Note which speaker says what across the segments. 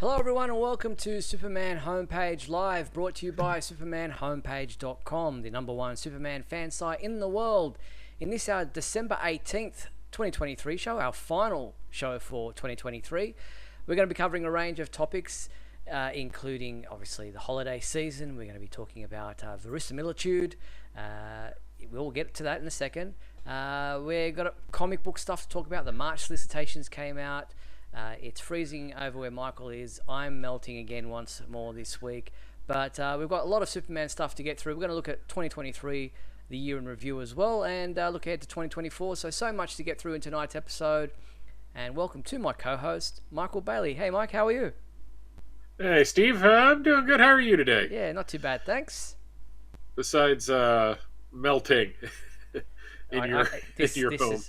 Speaker 1: Hello, everyone, and welcome to Superman Homepage Live, brought to you by SupermanHomepage.com, the number one Superman fan site in the world. In this, our December 18th, 2023 show, our final show for 2023, we're going to be covering a range of topics, including, obviously, the holiday season. We're going to be talking about Verisimilitude. We'll get to that in a second. We've got comic book stuff to talk about. The March Solicitations came out. It's freezing over where Michael is. I'm melting again once more this week. But we've got a lot of Superman stuff to get through. We're going to look at 2023, the year in review as well, and look ahead to 2024. So much to get through in tonight's episode. And welcome to my co-host, Michael Bailey. Hey, Mike, how are you?
Speaker 2: Hey, Steve. I'm doing good. How are you today?
Speaker 1: Yeah, not too bad, thanks.
Speaker 2: Besides melting in your home.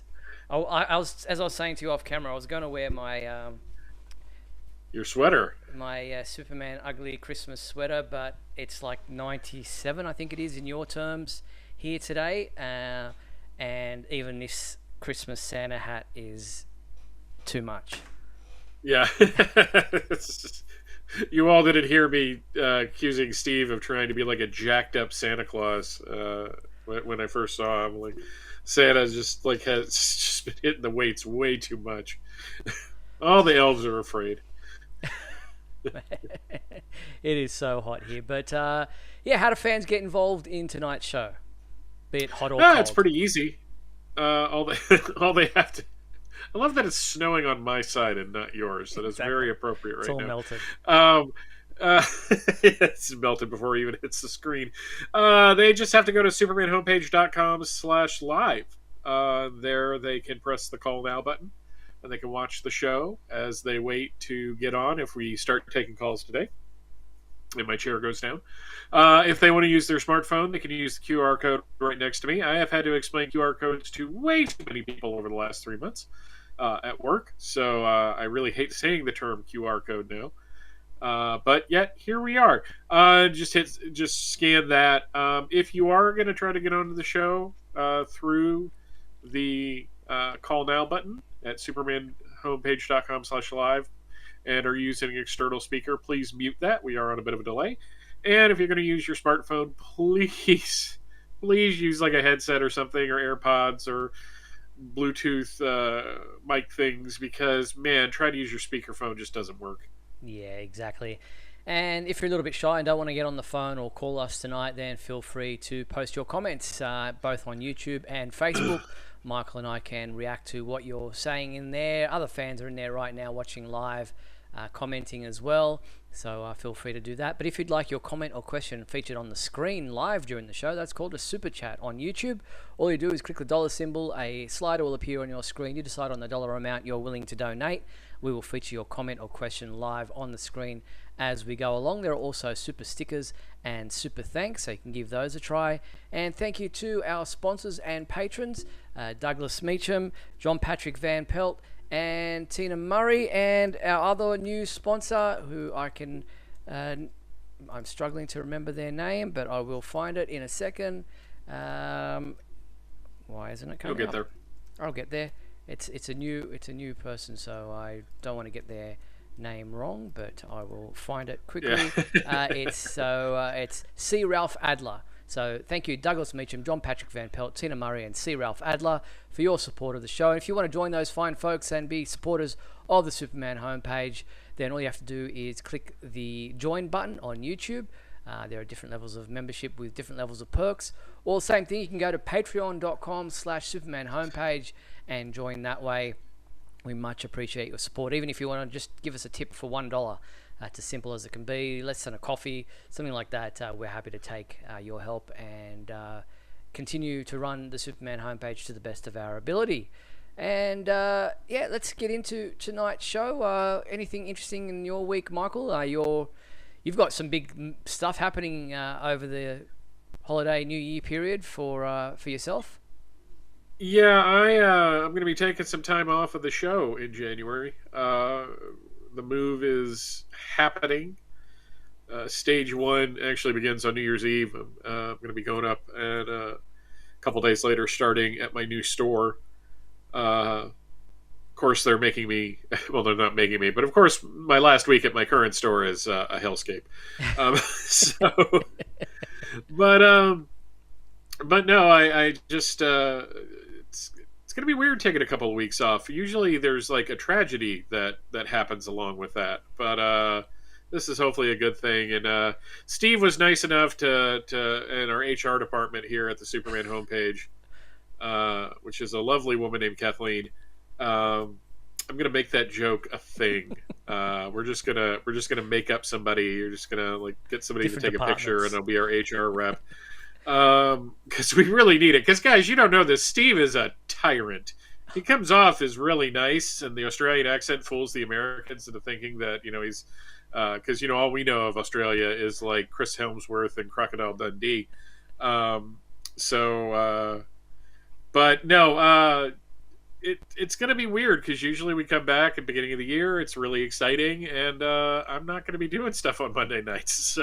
Speaker 1: I was, as I was saying to you off camera, I was going to wear my
Speaker 2: Your sweater.
Speaker 1: my Superman ugly Christmas sweater, but it's like 97, I think it is in your terms here today, and even this Christmas Santa hat is too much.
Speaker 2: Yeah. You all didn't hear me accusing Steve of trying to be like a jacked up Santa Claus when I first saw him. Like, Santa just has just been hitting the weights way too much. All the elves are afraid.
Speaker 1: It is so hot here, but yeah, how do fans get involved in tonight's show, be it hot or cold?
Speaker 2: It's pretty easy. All they have to. I love that it's snowing on my side and not yours. That is
Speaker 1: Exactly.
Speaker 2: very appropriate right
Speaker 1: It's all
Speaker 2: now.
Speaker 1: melted.
Speaker 2: It's melted before it even hits the screen. They just have to go to supermanhomepage.com/live. There they can press the call now button, and they can watch the show as they wait to get on if we start taking calls today. And my chair goes down. If they want to use their smartphone, they can use the QR code right next to me. I have had to explain QR codes to way too many people over the last 3 months at work, so I really hate saying the term QR code now. But yet here we are. Just scan that. If you are going to try to get onto the show through the call now button at supermanhomepage.com/live and are using an external speaker, please mute that. We are on a bit of a delay. And if you're going to use your smartphone, please use like a headset or something, or AirPods or Bluetooth mic things, because man, trying to use your speakerphone just doesn't work.
Speaker 1: Yeah, exactly. And if you're a little bit shy and don't want to get on the phone or call us tonight, then feel free to post your comments both on YouTube and Facebook. Michael and I can react to what you're saying in there. Other fans are in there right now watching live, commenting as well. So feel free to do that. But if you'd like your comment or question featured on the screen live during the show, that's called a super chat on YouTube. All you do is click the dollar symbol. A slider will appear on your screen. You decide on the dollar amount you're willing to donate. We will feature your comment or question live on the screen as we go along. There are also super stickers and super thanks, so you can give those a try. And thank you to our sponsors and patrons, Douglas Meacham, John Patrick Van Pelt, and Tina Murray, and our other new sponsor, who I'm struggling to remember their name, but I will find it in a second. Why isn't it coming
Speaker 2: You'll get
Speaker 1: up?
Speaker 2: there.
Speaker 1: I'll get there. It's a new person, so I don't want to get their name wrong, but I will find it quickly.
Speaker 2: Yeah.
Speaker 1: It's C. Ralph Adler. So thank you, Douglas Meacham, John Patrick Van Pelt, Tina Murray, and C. Ralph Adler for your support of the show. And if you want to join those fine folks and be supporters of the Superman homepage, then all you have to do is click the join button on YouTube. There are different levels of membership with different levels of perks. Or same thing, you can go to patreon.com/Superman homepage and join that way. We much appreciate your support. Even if you want to just give us a tip for $1, it's as simple as it can be, less than a coffee, something like that. We're happy to take your help and continue to run the Superman homepage to the best of our ability. And yeah, let's get into tonight's show. Anything interesting in your week, Michael? You've got some big stuff happening over the holiday New Year period for yourself.
Speaker 2: Yeah, I'm going to be taking some time off of the show in January. The move is happening. Stage 1 actually begins on New Year's Eve. I'm going to be going up, and a couple days later starting at my new store course, they're making me. Well, they're not making me, but of course, my last week at my current store is a hellscape. So, but no, I just it's gonna be weird taking a couple of weeks off. Usually, there's like a tragedy that happens along with that, but this is hopefully a good thing. And Steve was nice enough to in our HR department here at the Superman homepage, which is a lovely woman named Kathleen. I'm gonna make that joke a thing. We're just gonna make up somebody. You're just gonna like get somebody
Speaker 1: Different
Speaker 2: to take a picture, and
Speaker 1: departments.
Speaker 2: it'll be our HR rep. Because we really need it. Because guys, you don't know this. Steve is a tyrant. He comes off as really nice, and the Australian accent fools the Americans into thinking that he's because all we know of Australia is like Chris Helmsworth and Crocodile Dundee. So, but no, it's going to be weird because usually we come back at the beginning of the year. It's really exciting, and I'm not going to be doing stuff on Monday nights.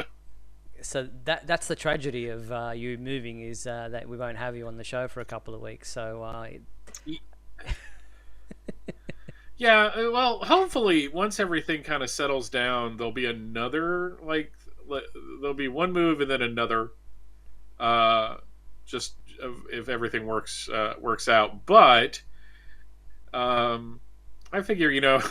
Speaker 1: So that's the tragedy of you moving is that we won't have you on the show for a couple of weeks. So
Speaker 2: Yeah, well, hopefully once everything kind of settles down, there'll be another there'll be one move and then another, just if everything works out. But I figure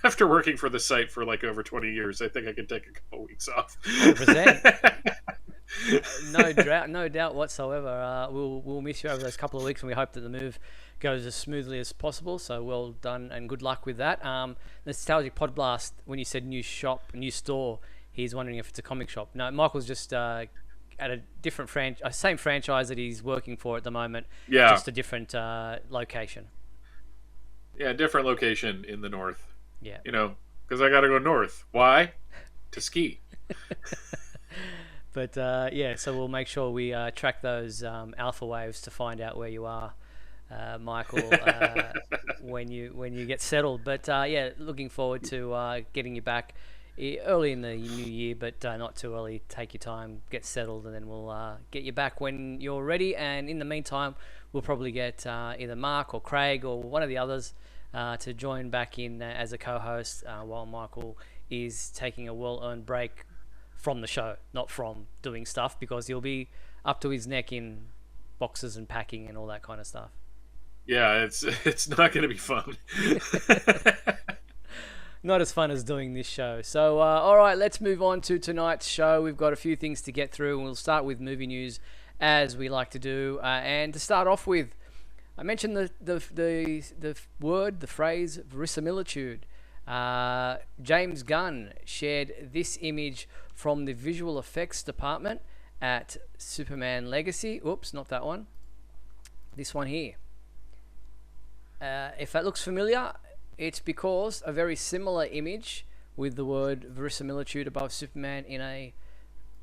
Speaker 2: after working for the site for like over 20 years, I think I can take a couple weeks off.
Speaker 1: 100%. No doubt whatsoever. We'll miss you over those couple of weeks, and we hope that the move goes as smoothly as possible. So well done and good luck with that. Nostalgic Podblast, when you said new shop, new store, he's wondering if it's a comic shop. No, Michael's just at a different same franchise that he's working for at the moment.
Speaker 2: Yeah,
Speaker 1: just a different location.
Speaker 2: Yeah, different location in the north.
Speaker 1: Yeah,
Speaker 2: because I got to go north. Why? To ski.
Speaker 1: But yeah, so we'll make sure we track those alpha waves to find out where you are, Michael, when you get settled. But yeah, looking forward to getting you back early in the new year, but not too early. Take your time, get settled, and then we'll get you back when you're ready. And in the meantime, we'll probably get either Mark or Craig or one of the others to join back in as a co-host while Michael is taking a well-earned break from the show, not from doing stuff, because he'll be up to his neck in boxes and packing and all that kind of stuff.
Speaker 2: Yeah, it's not going to be fun.
Speaker 1: Not as fun as doing this show. So, all right, let's move on to tonight's show. We've got a few things to get through, and we'll start with movie news, as we like to do. And to start off with, I mentioned the phrase verisimilitude. James Gunn shared this image from the visual effects department at Superman Legacy. Oops, not that one. This one here. If that looks familiar, it's because a very similar image with the word verisimilitude above Superman in a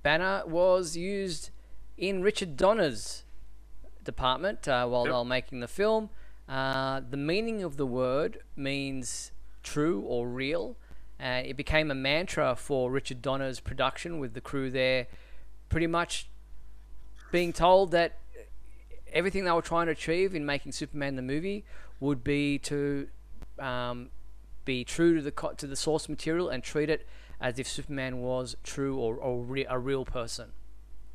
Speaker 1: banner was used in Richard Donner's department while they were making the film. The meaning of the word means true or real. It became a mantra for Richard Donner's production, with the crew there pretty much being told that everything they were trying to achieve in making Superman the movie would be to be true to the source material and treat it as if Superman was true or a real person,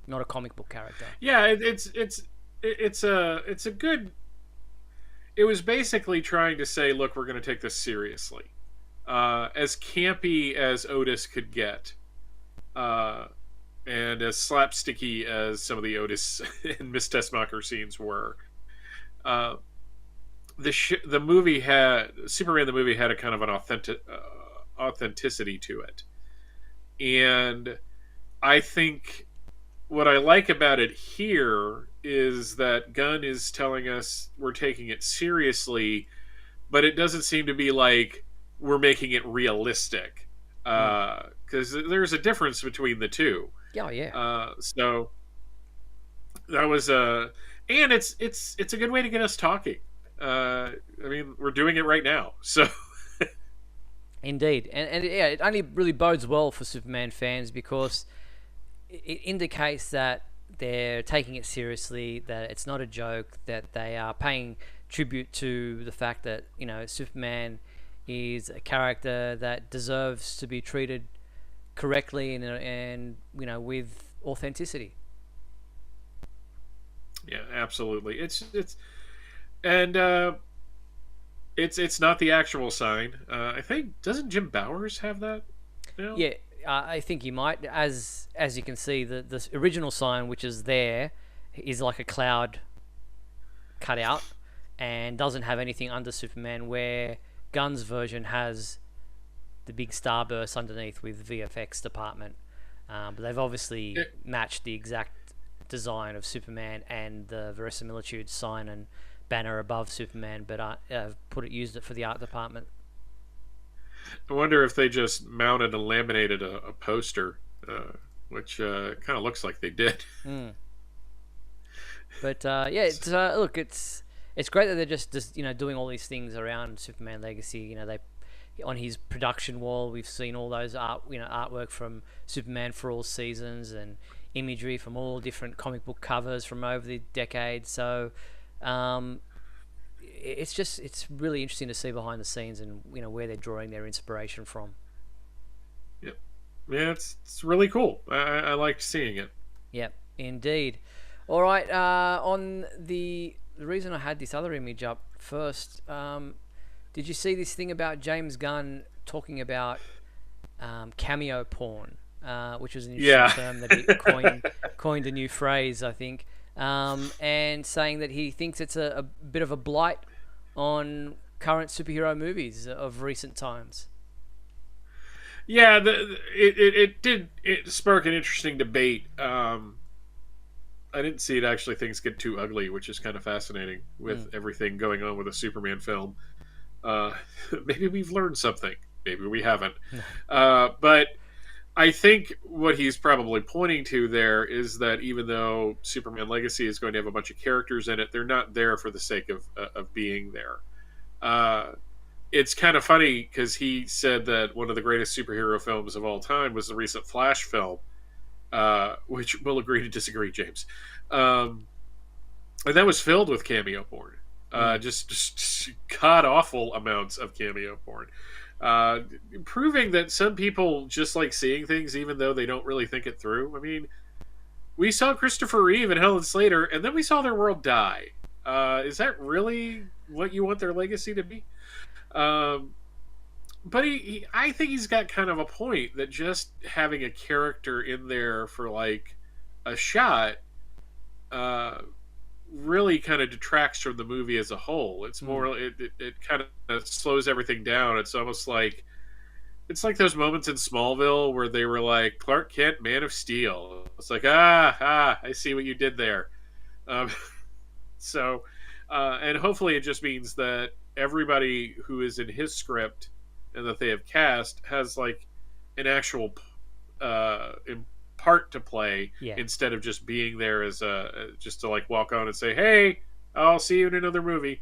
Speaker 1: not a comic book character.
Speaker 2: Yeah, it's a good. It was basically trying to say, look, we're going to take this seriously. As campy as Otis could get, and as slapsticky as some of the Otis and Miss Tessmacher scenes were, the movie had Superman. The movie had a kind of an authenticity to it, and I think what I like about it here is that Gunn is telling us we're taking it seriously, but it doesn't seem to be like we're making it realistic, because there's a difference between the two.
Speaker 1: Yeah.
Speaker 2: So that was and it's a good way to get us talking. I mean, we're doing it right now, so.
Speaker 1: Indeed, and yeah, it only really bodes well for Superman fans because it indicates that they're taking it seriously, that it's not a joke, that they are paying tribute to the fact that, you know, Superman is a character that deserves to be treated correctly and you know, with authenticity.
Speaker 2: Yeah, absolutely. And it's not the actual sign. I think, doesn't Jim Bowers have that now?
Speaker 1: Yeah, I think you might. As you can see, the original sign, which is there, is like a cloud cut out and doesn't have anything under Superman. Where Gunn's version has the big starburst underneath with VFX department. But they've obviously matched the exact design of Superman and the Verisimilitude sign and banner above Superman, but used it for the art department.
Speaker 2: I wonder if they just mounted and laminated a poster, which kind of looks like they did.
Speaker 1: Mm. But yeah, it's look, it's great that they're just you know, doing all these things around Superman Legacy. You know, they on his production wall, we've seen all those artwork from Superman for all seasons and imagery from all different comic book covers from over the decades. So it's really interesting to see behind the scenes and, you know, where they're drawing their inspiration from.
Speaker 2: Yep. Yeah, it's really cool. I liked seeing it.
Speaker 1: Yep, indeed. All right. On the reason I had this other image up first, did you see this thing about James Gunn talking about cameo porn, which was an interesting term that he coined a new phrase, I think, and saying that he thinks it's a bit of a blight on current superhero movies of recent times.
Speaker 2: Yeah, it did spark an interesting debate. I didn't see it actually things get too ugly, which is kind of fascinating with everything going on with a Superman film. Maybe we've learned something. Maybe we haven't. But I think what he's probably pointing to there is that even though Superman Legacy is going to have a bunch of characters in it, they're not there for the sake of being there. It's kind of funny because he said that one of the greatest superhero films of all time was the recent Flash film, which we'll agree to disagree, James. And that was filled with cameo porn. Just god awful amounts of cameo porn, proving that some people just like seeing things even though they don't really think it through. I mean, we saw Christopher Reeve and Helen Slater, and then we saw their world die. Is that really what you want their legacy to be? But I think he's got kind of a point that just having a character in there for like a shot really kind of detracts from the movie as a whole. It's more it kind of slows everything down. It's almost like those moments in Smallville where they were like, Clark Kent, Man of Steel. It's like, I see what you did there. So and hopefully it just means that everybody who is in his script and that they have cast has like an actual part to play, instead of just being there as just to like walk on and say, hey, I'll see you in another movie.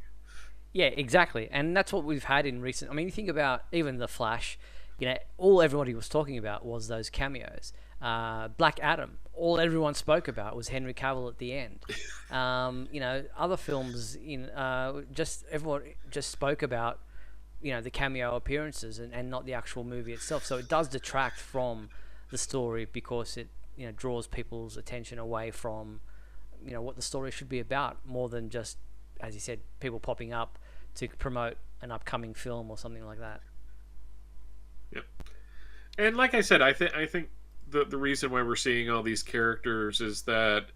Speaker 1: Yeah, exactly. And that's what we've had in recent, I mean, you think about even The Flash, you know, all everybody was talking about was those cameos. Black Adam, all everyone spoke about was Henry Cavill at the end. You know, other films just everyone just spoke about, you know, the cameo appearances and not the actual movie itself. So it does detract from the story because it, you know, draws people's attention away from, you know, what the story should be about, more than just, as you said, people popping up to promote an upcoming film or something like that.
Speaker 2: Yep. And like I said, I think the reason why we're seeing all these characters is that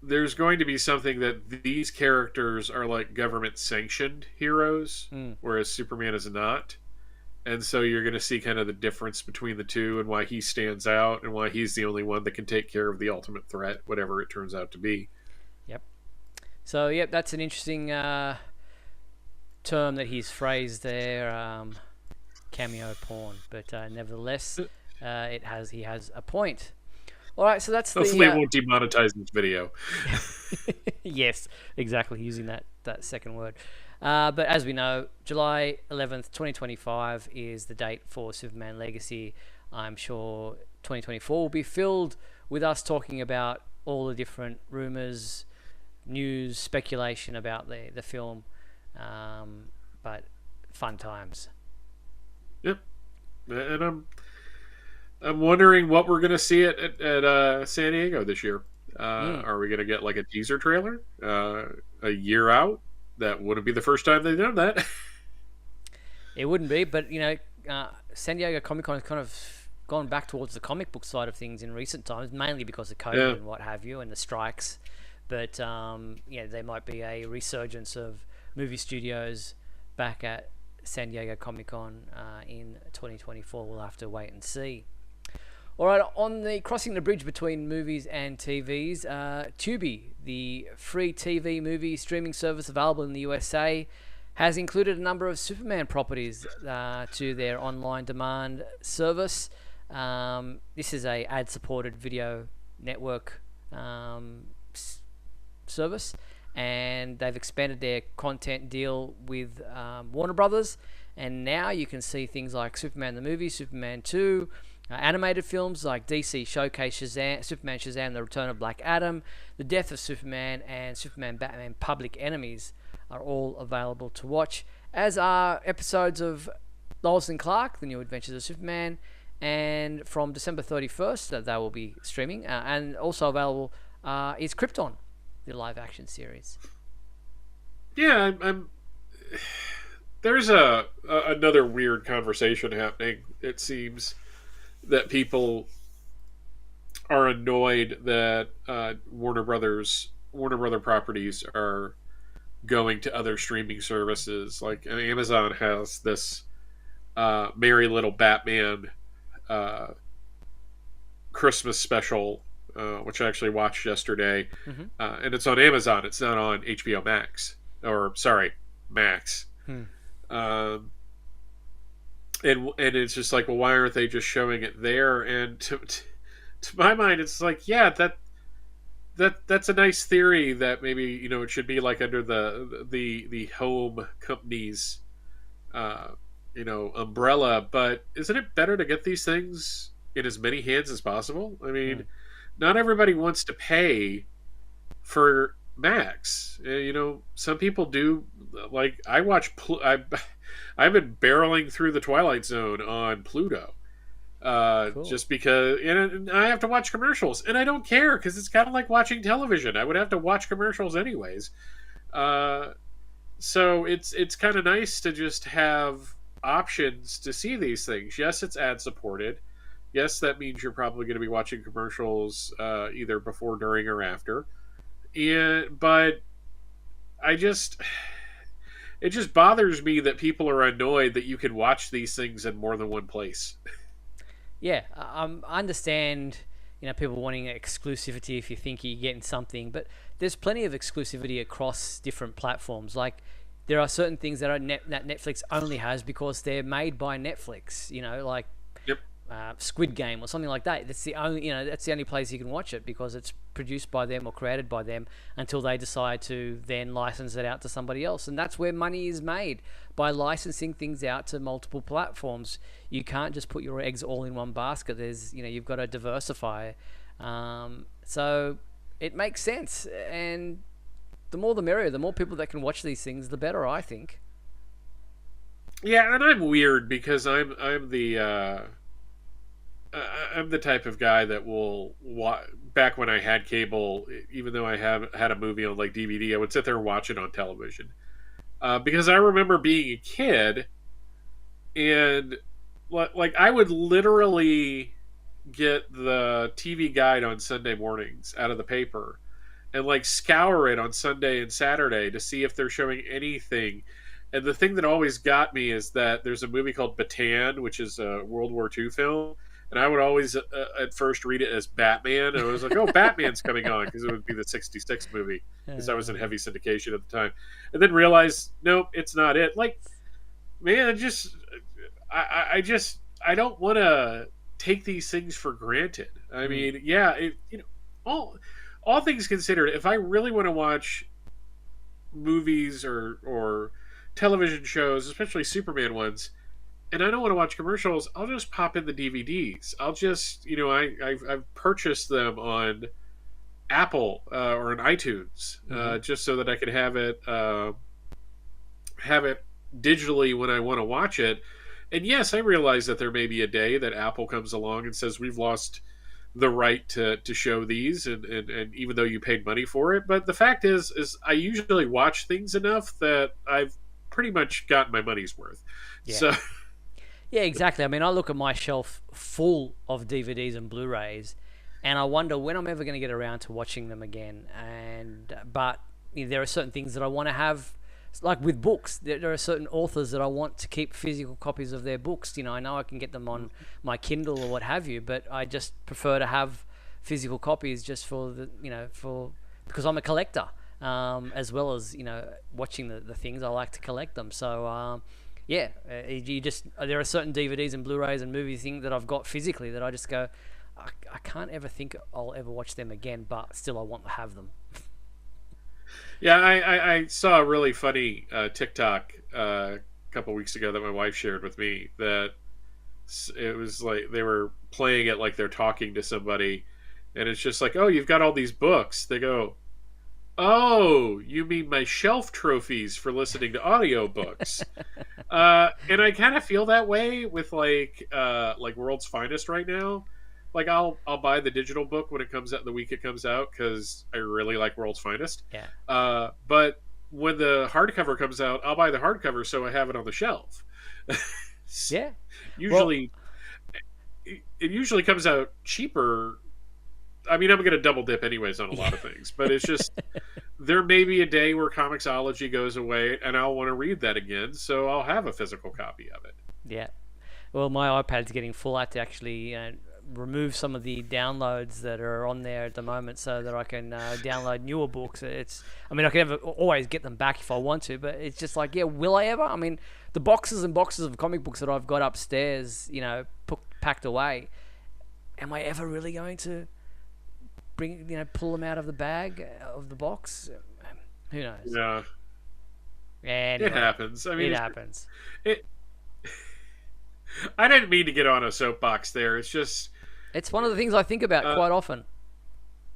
Speaker 2: there's going to be something that these characters are like government sanctioned heroes, whereas Superman is not. And so you're going to see kind of the difference between the two and why he stands out and why he's the only one that can take care of the ultimate threat, whatever it turns out to be.
Speaker 1: Yep. So, yep, that's an interesting term that he's phrased there, cameo porn. But nevertheless, he has a point. All right, so that's
Speaker 2: hopefully it won't demonetize this video.
Speaker 1: Yes, exactly, using that second word. But as we know, July 11th, 2025 is the date for Superman Legacy. I'm sure 2024 will be filled with us talking about all the different rumors, news speculation about the film, but fun times.
Speaker 2: Yep. And I'm wondering what we're going to see at San Diego this year.
Speaker 1: Mm.
Speaker 2: Are we going to get like a teaser trailer a year out? That wouldn't be the first time they've done that.
Speaker 1: It wouldn't be, but San Diego Comic Con has kind of gone back towards the comic book side of things in recent times, mainly because of COVID
Speaker 2: Yeah.
Speaker 1: and what have you, and the strikes. But there might be a resurgence of movie studios back at San Diego Comic Con in 2024. We'll have to wait and see. All right, on the crossing the bridge between movies and TVs, Tubi, the free TV movie streaming service available in the USA, has included a number of Superman properties to their online demand service. This is a ad-supported video network service, and they've expanded their content deal with Warner Brothers, and now you can see things like Superman the movie, Superman 2, animated films like DC Showcase Shazam, Superman Shazam, The Return of Black Adam, The Death of Superman, and Superman Batman Public Enemies are all available to watch, as are episodes of Lois and Clark, The New Adventures of Superman, and from December 31st that they will be streaming, and also available is Krypton, the live action series.
Speaker 2: Yeah, I'm there's another weird conversation happening. It seems that people are annoyed that Warner Brother properties are going to other streaming services. Like Amazon has this Merry Little Batman Christmas special, which I actually watched yesterday,
Speaker 1: Mm-hmm.
Speaker 2: and it's on Amazon. It's not on HBO Max, or sorry, Max. Um, and it's just like, well, why aren't they just showing it there? And to my mind, it's like, yeah, that's a nice theory that maybe it should be like under the home company's umbrella. But isn't it better to get these things in as many hands as possible? I mean, not everybody wants to pay for Max. Some people do. Like I watch. I've been barreling through the Twilight Zone on Pluto,
Speaker 1: Cool.
Speaker 2: just because, and I have to watch commercials, and I don't care because it's kind of like watching television. I would have to watch commercials anyways. So it's kind of nice to just have options to see these things. Yes, it's ad supported. Yes, that means you're probably going to be watching commercials either before, during, or after. But I just it just bothers me that people are annoyed that you can watch these things in more than one place.
Speaker 1: Yeah, I understand, people wanting exclusivity if you think you're getting something, but there's plenty of exclusivity across different platforms. Like, there are certain things that that Netflix only has because they're made by Netflix. Like
Speaker 2: Yep.
Speaker 1: Squid Game or something like that. That's the only place you can watch it because it's produced by them or created by them until they decide to then license it out to somebody else. And that's where money is made, by licensing things out to multiple platforms. You can't just put your eggs all in one basket. You've got to diversify. So it makes sense, and the more the merrier. The more people that can watch these things, the better, I think.
Speaker 2: Yeah, and I'm weird because I'm the type of guy that will back when I had cable, even though I have had a movie on like DVD, I would sit there and watch it on television. Because I remember being a kid, and like I would literally get the TV guide on Sunday mornings out of the paper and like scour it on Sunday and Saturday to see if they're showing anything. And the thing that always got me is that there's a movie called Bataan, which is a World War II film. And I would always at first read it as Batman. And I was like, oh, Batman's coming on, because it would be the 66 movie, because I was in heavy syndication at the time. And then realized, nope, it's not it. Like, man, I don't want to take these things for granted. I mean, yeah, all things considered, if I really want to watch movies or television shows, especially Superman ones, and I don't want to watch commercials, I'll just pop in the DVDs. I'll just, I've purchased them on Apple or an iTunes, just so that I could have it digitally when I want to watch it. And yes, I realize that there may be a day that Apple comes along and says we've lost the right to show these, and even though you paid money for it. But the fact is I usually watch things enough that I've pretty much gotten my money's worth.
Speaker 1: Yeah.
Speaker 2: So
Speaker 1: Yeah, exactly. I mean, I look at my shelf full of DVDs and Blu-rays, and I wonder when I'm ever going to get around to watching them again. But there are certain things that I want to have, like with books. There are certain authors that I want to keep physical copies of their books. I know I can get them on my Kindle or what have you, but I just prefer to have physical copies just for because I'm a collector, as well as watching the things. I like to collect them. So. Yeah, there are certain DVDs and Blu-rays and movie things that I've got physically that I just go, I can't ever think I'll ever watch them again, but still I want to have them.
Speaker 2: yeah, I saw a really funny TikTok a couple weeks ago that my wife shared with me, that it was like they were playing it like they're talking to somebody, and it's just like, oh, you've got all these books. They go, oh, you mean my shelf trophies for listening to audiobooks. And I kind of feel that way with like World's Finest right now. Like I'll buy the digital book when it comes out the week it comes out because I really like World's Finest.
Speaker 1: Yeah.
Speaker 2: But when the hardcover comes out, I'll buy the hardcover so I have it on the shelf.
Speaker 1: Yeah.
Speaker 2: Usually, it usually comes out cheaper. I mean, I'm going to double dip anyways on a lot of things, but it's just there may be a day where Comixology goes away and I'll want to read that again, so I'll have a physical copy of it.
Speaker 1: Yeah. Well, my iPad's getting full. I have to actually remove some of the downloads that are on there at the moment so that I can download newer books. I mean, I can always get them back if I want to, but it's just like, yeah, will I ever? I mean, the boxes and boxes of comic books that I've got upstairs, packed away, am I ever really going to pull them out of the bag of the box? Who knows?
Speaker 2: Yeah.
Speaker 1: Anyway,
Speaker 2: it happens. I mean,
Speaker 1: it happens.
Speaker 2: I didn't mean to get on a soapbox there. It's just
Speaker 1: it's one of the things I think about quite often.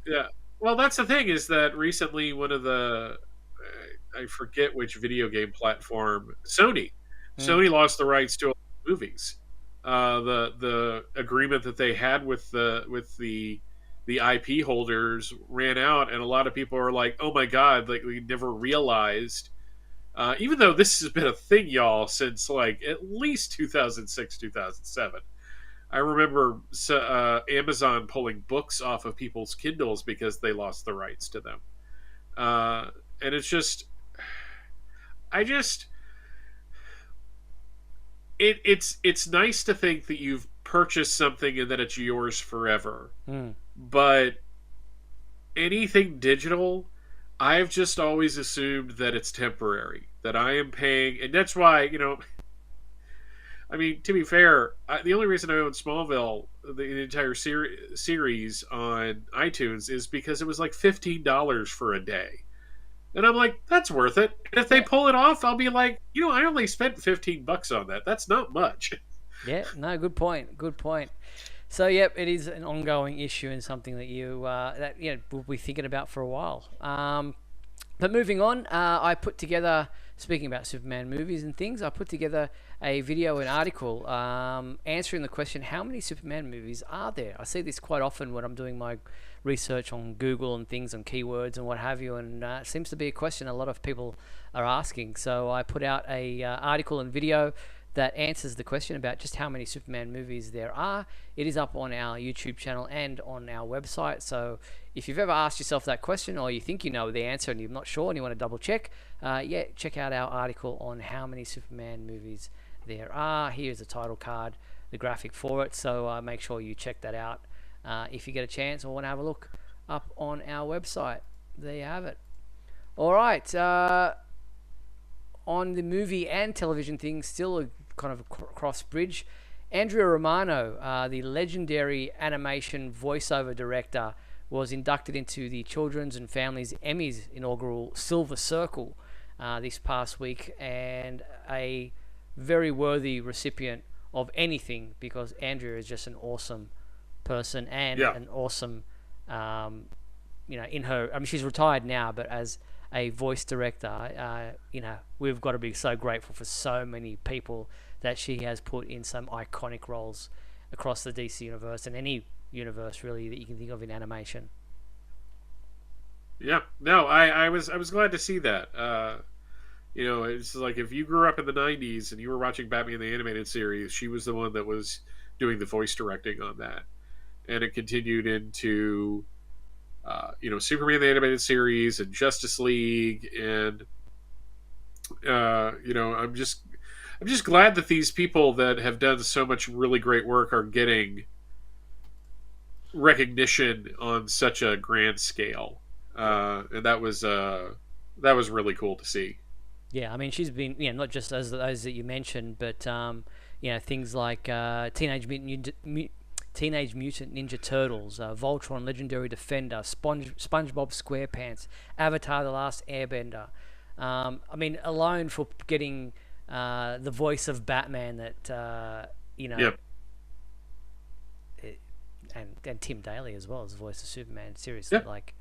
Speaker 2: Yeah. Well, that's the thing is that recently one of the I forget which video game platform, Sony lost the rights to all the movies. The agreement that they had with the IP holders ran out, and a lot of people are like, "Oh my god!" Like we never realized. Even though this has been a thing, y'all, since like at least 2006, 2007. I remember Amazon pulling books off of people's Kindles because they lost the rights to them. And it's just, it's nice to think that you've purchased something and that it's yours forever. But anything digital, I've just always assumed that it's temporary, that I am paying, and that's why, I mean, to be fair, the only reason I own Smallville, the entire series on iTunes, is because it was like $15 for a day. And I'm like, that's worth it. And if they pull it off, I'll be like, I only spent $15 on that. That's not much.
Speaker 1: Yeah, no, good point. Good point. So, yep, it is an ongoing issue and something that we'll be thinking about for a while. But moving on, I put together, speaking about Superman movies and things, I put together a video and article answering the question, how many Superman movies are there? I see this quite often when I'm doing my research on Google and things, on keywords and what have you, and it seems to be a question a lot of people are asking. So I put out a article and video that answers the question about just how many Superman movies there are. It is up on our YouTube channel and on our website. So if you've ever asked yourself that question, or you think you know the answer and you're not sure and you want to double check, check out our article on how many Superman movies there are. Here's the title card, the graphic for it. So make sure you check that out if you get a chance or want to have a look up on our website. There you have it. All right. On the movie and television thing, still a kind of a cross bridge, Andrea Romano, the legendary animation voiceover director, was inducted into the Children's and Families Emmys inaugural Silver Circle this past week, and a very worthy recipient of anything, because Andrea is just an awesome person and an awesome in her. I mean, she's retired now, but as a voice director, we've got to be so grateful for so many people that she has put in some iconic roles across the DC universe and any universe really that you can think of in animation.
Speaker 2: Yeah, no, I was glad to see that. It's like if you grew up in the '90s and you were watching Batman the Animated Series, she was the one that was doing the voice directing on that, and it continued into Superman the Animated Series and Justice League, and I'm just glad that these people that have done so much really great work are getting recognition on such a grand scale, and that was really cool to see.
Speaker 1: Yeah, I mean, she's been, not just those that you mentioned, but things like Teenage Mutant Ninja Turtles, Voltron, Legendary Defender, SpongeBob SquarePants, Avatar: The Last Airbender. I mean, alone for getting the voice of Batman that
Speaker 2: Yep.
Speaker 1: and Tim Daly as well as the voice of Superman. Seriously,
Speaker 2: Yep.
Speaker 1: like,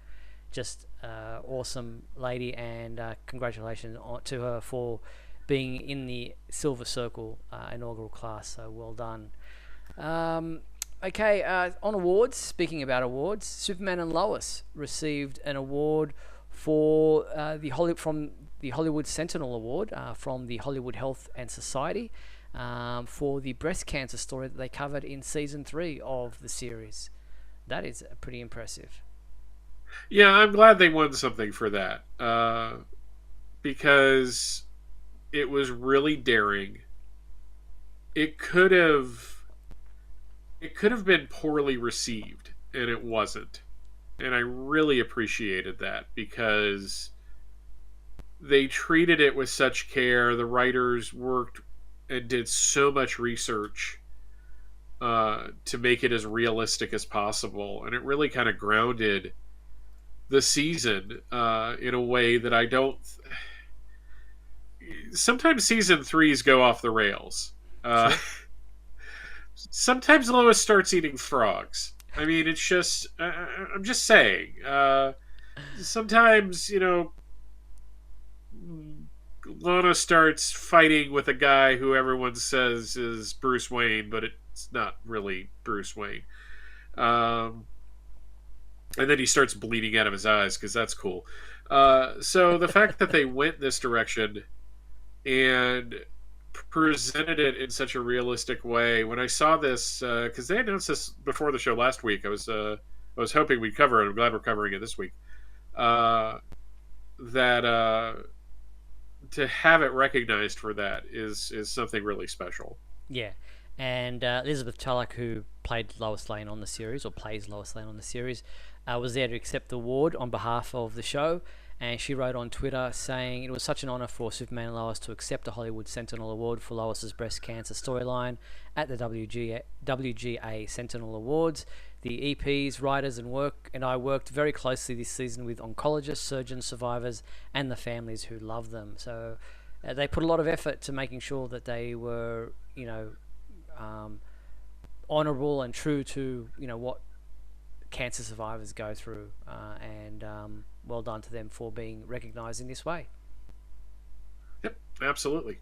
Speaker 1: just awesome lady, and congratulations to her for being in the Silver Circle inaugural class. So well done. Okay, on awards. Speaking about awards, Superman and Lois received an award for from the Hollywood Sentinel Award from the Hollywood Health and Society for the breast cancer story that they covered in season 3 of the series. That is pretty impressive.
Speaker 2: Yeah, I'm glad they won something for that, because it was really daring. It could have been poorly received, and it wasn't. And I really appreciated that because they treated it with such care. The writers worked and did so much research to make it as realistic as possible, and it really kind of grounded the season in a way that I don't. Sometimes season 3s go off the rails.
Speaker 1: Sure.
Speaker 2: Sometimes Lois starts eating frogs. I mean, it's just. I'm just saying. Sometimes, Lana starts fighting with a guy who everyone says is Bruce Wayne, but it's not really Bruce Wayne. And then he starts bleeding out of his eyes because that's cool. So the fact that they went this direction and presented it in such a realistic way, when I saw this, because they announced this before the show last week, I was hoping we'd cover it. I'm glad we're covering it this week. That to have it recognized for that is something really special.
Speaker 1: Yeah, and Elizabeth Tulloch, who played Lois Lane on the series, or plays Lois Lane on the series, was there to accept the award on behalf of the show, and she wrote on Twitter saying it was such an honor for Superman and Lois to accept a Hollywood Sentinel Award for Lois's breast cancer storyline at the WGA Sentinel Awards. The EPs, writers, and I worked very closely this season with oncologists, surgeons, survivors, and the families who love them. So they put a lot of effort to making sure that they were, honourable and true to, what cancer survivors go through. And well done to them for being recognised in this way.
Speaker 2: Yep, absolutely.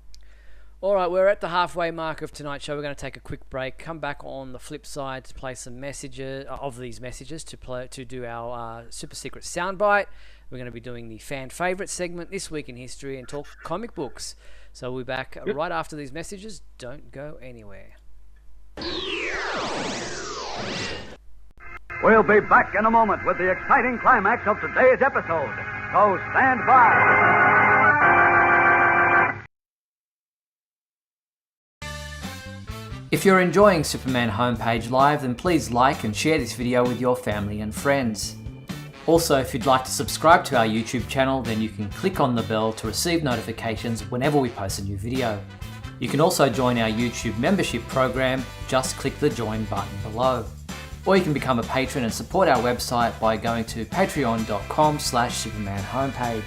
Speaker 1: All right, we're at the halfway mark of tonight's show. We're going to take a quick break, come back on the flip side to play some messages to do our super secret soundbite. We're going to be doing the fan favourite segment, This Week in History, and talk comic books. So we'll be back right after these messages. Don't go anywhere.
Speaker 3: We'll be back in a moment with the exciting climax of today's episode. So stand by.
Speaker 1: If you're enjoying Superman Homepage Live, then please like and share this video with your family and friends. Also, if you'd like to subscribe to our YouTube channel, then you can click on the bell to receive notifications whenever we post a new video. You can also join our YouTube membership program, just click the join button below. Or you can become a patron and support our website by going to patreon.com/supermanhomepage.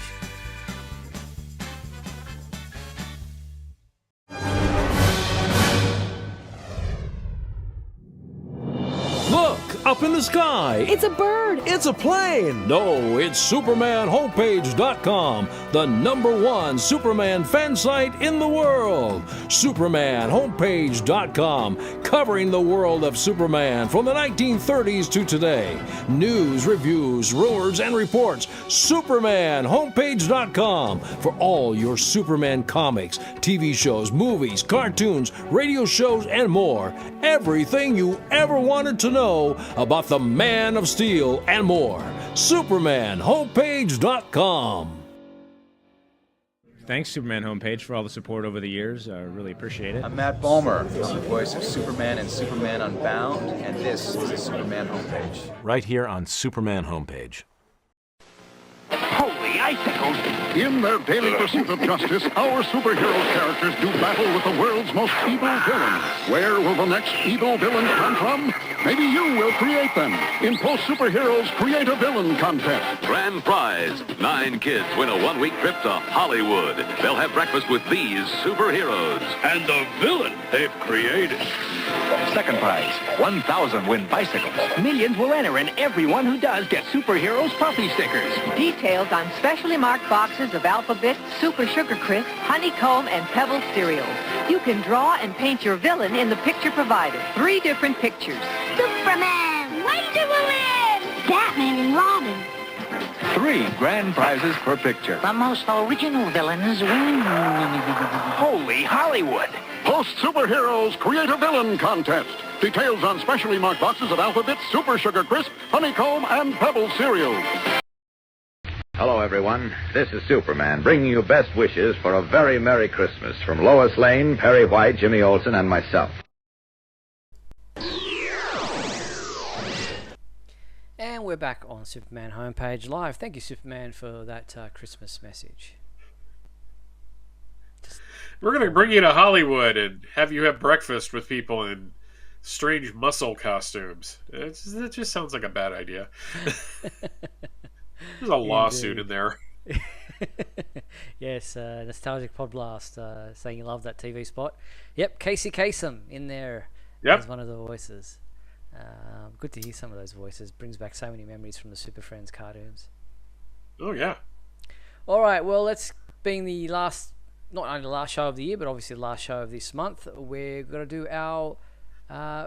Speaker 4: Look, up in the sky.
Speaker 5: It's a bird.
Speaker 4: It's a plane. No, it's SupermanHomepage.com, the #1 Superman fan site in the world. SupermanHomepage.com, covering the world of Superman from the 1930s to today. News, reviews, rumors, and reports. SupermanHomepage.com for all your Superman comics, TV shows, movies, cartoons, radio shows, and more. Everything you ever wanted to know about the Man of Steel and more. SupermanHomepage.com.
Speaker 6: Thanks, Superman Homepage, for all the support over the years. I really appreciate it.
Speaker 7: I'm Matt Bomer. I'm the voice of Superman in Superman Unbound, and this is the Superman Homepage.
Speaker 8: Right here on Superman Homepage.
Speaker 9: Holy icicles!
Speaker 10: In their daily pursuit of justice, our superheroes characters do battle with the world's most evil villains. Where will the next evil villain come from? Maybe you will create them in Post Superheroes Create a Villain Contest.
Speaker 11: Grand prize. 9 kids win a one-week trip to Hollywood. They'll have breakfast with these superheroes.
Speaker 9: And the villain they've created.
Speaker 12: Second prize, 1,000 win bicycles.
Speaker 13: Millions will enter, and everyone who does gets Superheroes puppy stickers.
Speaker 14: Details on specially marked boxes of Alphabet, Super Sugar Crisp, Honeycomb, and Pebble cereals. You can draw and paint your villain in the picture provided. 3 different pictures.
Speaker 15: Superman, Wonder Woman, Batman and Robin.
Speaker 12: 3 grand prizes per picture.
Speaker 15: The most original villains win.
Speaker 9: Holy Hollywood!
Speaker 10: Post Superheroes Create a Villain Contest. Details on specially marked boxes of Alphabet, Super Sugar Crisp, Honeycomb, and Pebble cereals.
Speaker 16: Hello, everyone. This is Superman, bringing you best wishes for a very Merry Christmas from Lois Lane, Perry White, Jimmy Olsen, and myself.
Speaker 1: And we're back on Superman Homepage Live. Thank you, Superman, for that Christmas message.
Speaker 2: We're going to bring you to Hollywood and have you have breakfast with people in strange muscle costumes. It just sounds like a bad idea. There's a lawsuit in there.
Speaker 1: Yes, Nostalgic Pod Blast saying you love that TV spot. Yep, Casey Kasem in there as one of the voices. Good to hear some of those voices. Brings back so many memories from the Super Friends cartoons.
Speaker 2: Oh, yeah.
Speaker 1: All right, well, let's being the last, not only the last show of the year, but obviously the last show of this month, we're going to do our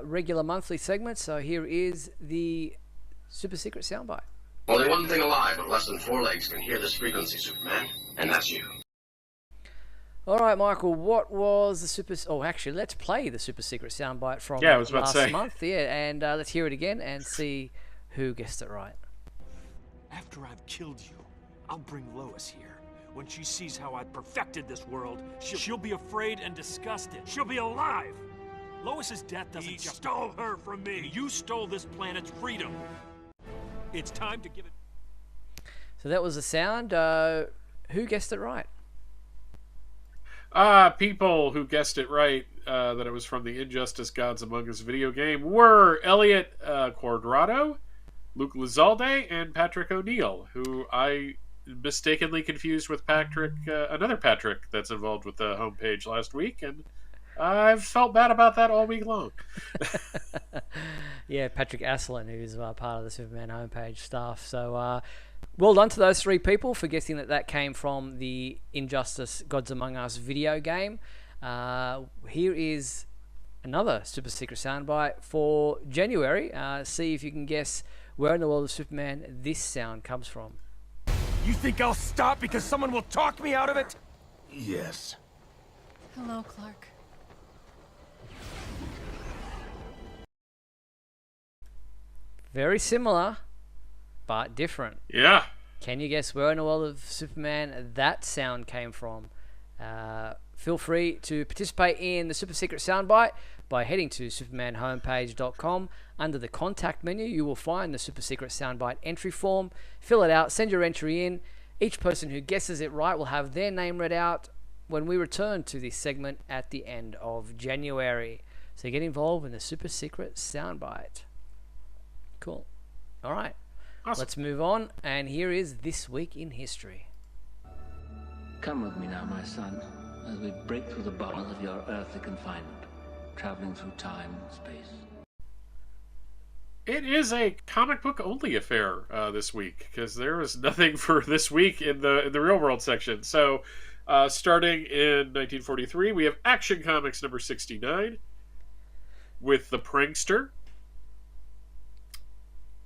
Speaker 1: regular monthly segment. So here is the Super Secret Soundbite.
Speaker 17: Only one thing alive with less than 4 legs can hear this frequency, Superman, and that's you.
Speaker 1: All right, Michael, what was the Super... Oh, actually, let's play the Super Secret Soundbite from last month. Yeah, and let's hear it again and see who guessed it right.
Speaker 18: After I've killed you, I'll bring Lois here. When she sees how I perfected this world, she'll be afraid and disgusted. She'll be alive! Lois's death doesn't just... stole her from me! You stole this planet's freedom! It's time to give it...
Speaker 1: So that was the sound. Who guessed it right?
Speaker 2: People who guessed it right, that it was from the Injustice Gods Among Us video game, were Elliot Quadrado, Luke Lizalde, and Patrick O'Neill, who I mistakenly confused with Patrick, another Patrick that's involved with the homepage last week, and I've felt bad about that all week long.
Speaker 1: Yeah, Patrick Asselin, who's part of the Superman homepage staff. So, well done to those 3 people for guessing that came from the Injustice Gods Among Us video game. Here is another Super Secret Soundbite for January. See if you can guess where in the world of Superman this sound comes from.
Speaker 18: You think I'll stop because someone will talk me out of it?
Speaker 10: Yes.
Speaker 5: Hello, Clark.
Speaker 1: Very similar, but different.
Speaker 2: Yeah.
Speaker 1: Can you guess where in the world of Superman that sound came from? Feel free to participate in the Super Secret Soundbite by heading to supermanhomepage.com. Under the contact menu, you will find the Super Secret Soundbite entry form. Fill it out, send your entry in. Each person who guesses it right will have their name read out when we return to this segment at the end of January. So get involved in the Super Secret Soundbite. Cool. All right.
Speaker 2: Awesome.
Speaker 1: Let's move on. And here is This Week in History.
Speaker 19: Come with me now, my son, as we break through the bars of your earthly confinement, traveling through time and space.
Speaker 2: It is a comic book only affair this week because there was nothing for this week in the real world section. So, starting in 1943, we have Action Comics number 69 with the Prankster.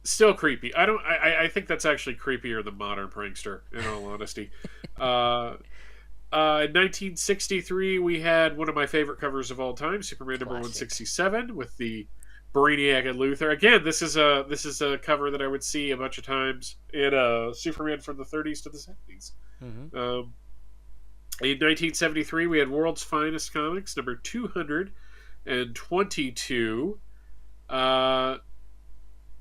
Speaker 2: Still creepy. I think that's actually creepier than modern Prankster, in all honesty. In 1963, we had one of my favorite covers of all time, Superman number 167, with the Brainiac and Luthor. Again, this is a cover that I would see a bunch of times in Superman from the 30s to the 70s.
Speaker 1: Mm-hmm.
Speaker 2: In 1973, we had World's Finest Comics number 222.